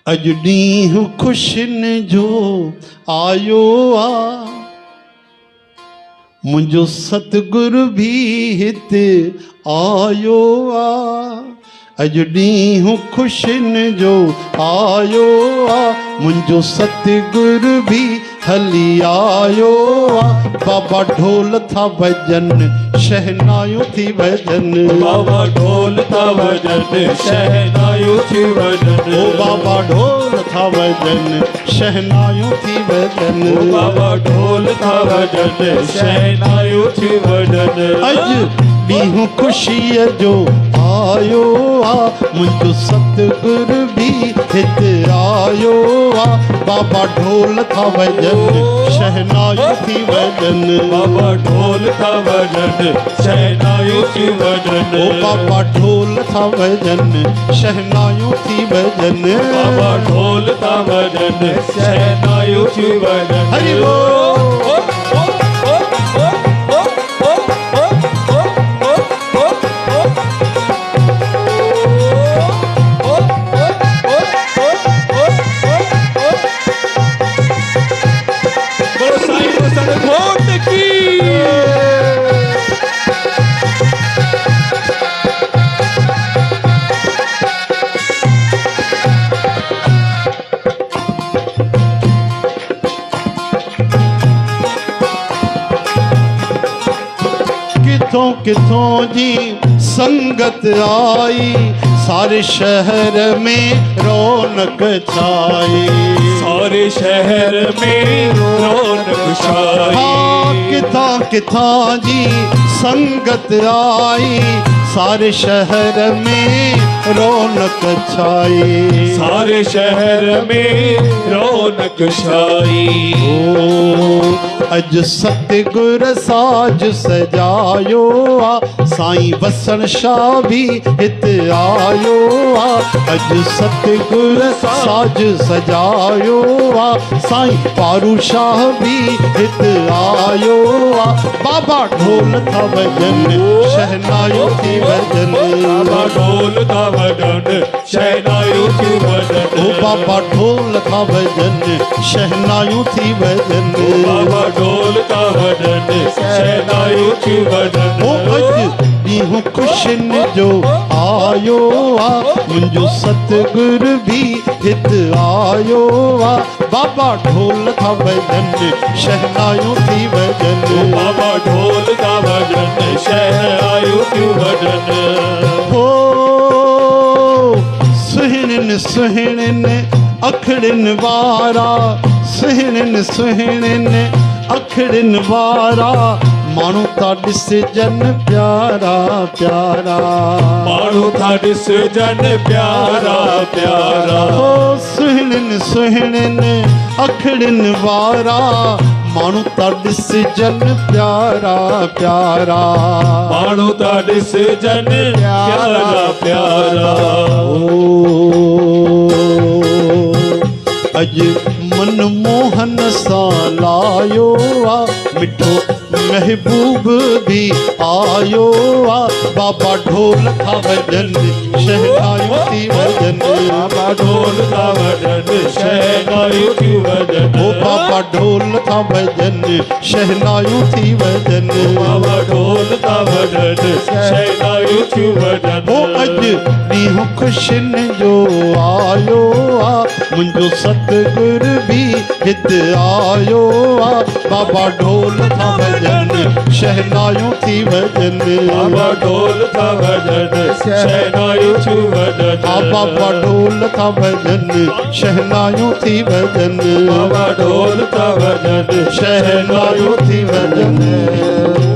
अज ॾींहुं ख़ुशियुनि जो आयो आ, मुंहिंजो सतगुरु भी हिते आयो आ। अज ॾींहुं ख़ुशियुनि जो आयो आ, मुंहिंजो सतगुरु भी हली आयो आ। बाबा ढोल था वॼनि, शहनायूं थी वॼनि, बाबा ढोल था वॼनि, शहनायूं थी वॼनि। ओ बाबा ढोल था वॼनि, शहनायूं थी वॼनि, ओ बाबा ढोल था वॼनि, शहनायूं थी वॼनि। अॼु ॾींहुं ख़ुशीअ जो आयो आ, मुंहिंजो सतगुरु भी हिते आयो आ। बाबा ढोल था वॼनि, शहनायूं थी वॼनि, बाबा ढोल था वॼनि, शहनायूं थी वॼनि। ओ बाबा ढोल था वॼनि, शहनायूं थी वॼनि, बाबा ढोल था वॼनि, शहनायूं थी वॼनि। हरि बोल। किथों किथों जी संगत आई, सारे शहर में रौनक छाई, सारे शहर में रौनक छाई। हाँ किथां किथां जी संगत आई, सारे शहर में रौनक छाई, सारे शहर में रौनक छाई। ओ अज सतगुर साज सजायो आ, साईं वसण शाह भी हिते आयो आ। अज सतगुर साज सजायो आ, साईं पारू शाह भी हिते आयो आ। बाबा ढोल था वॼनि, शहनायूं थी वॼनि, बाबा ढोल था वॼनि, शहनायूं थी वॼनि। ओ बाबा ढोल था वॼनि, शहनायूं थी वॼनि, बाबा ढोल था वॼनि, शहनायूं थी वॼनि। ओ अॼु ॾींहुं ख़ुशियुनि जो आयो आ, मुंहिंजो सतगुरु भी हिते आयो आ। बाबा ढोल था वॼनि, शहनायूं थी वॼनि, बाबा ढोल था वॼनि, शहनायूं थी वॼनि। हो सुहिणनि सुहिणनि अखड़िन वारा, सुहिणनि सुहिणनि अखड़िन वारा, माण्हू था ॾिसजनि प्यारा प्यारा, माण्हू था ॾिसजनि प्यारा प्यारा। हो सुहिणनि सुहिणनि अखड़िन वारा, माण्हू था ॾिसजनि प्यारा प्यारा, माण्हू था ॾिसजनि प्यारा प्यारा। अॼु मनमोहन सां लायो आ, मिठो महबूब भी आयो आ। बाबा ढोल था वॼनि, शहनायूं थी वॼनि, बाबा ढोल था वॼनि, शहनायूं थी वॼनि। ओ बाबा ढोल था वॼनि, शहनायूं थी वॼनि, बाबा ढोल था वॼनि, शहनायूं थी वॼनि। ओ अॼु ॾींहुं ख़ुशियुनि जो आयो आ, मुंहिंजो सतगुरु भी हिते आयो आ। बाबा ढोल था वॼनि, शहनायूं थी वॼनि, बाबा ढोल था वॼनि, शहनायूं थी वॼनि। बाबा ढोल था वॼनि, शहनायूं थी वॼनि, बाबा ढोल था वॼनि, शहनायूं थी वॼनि।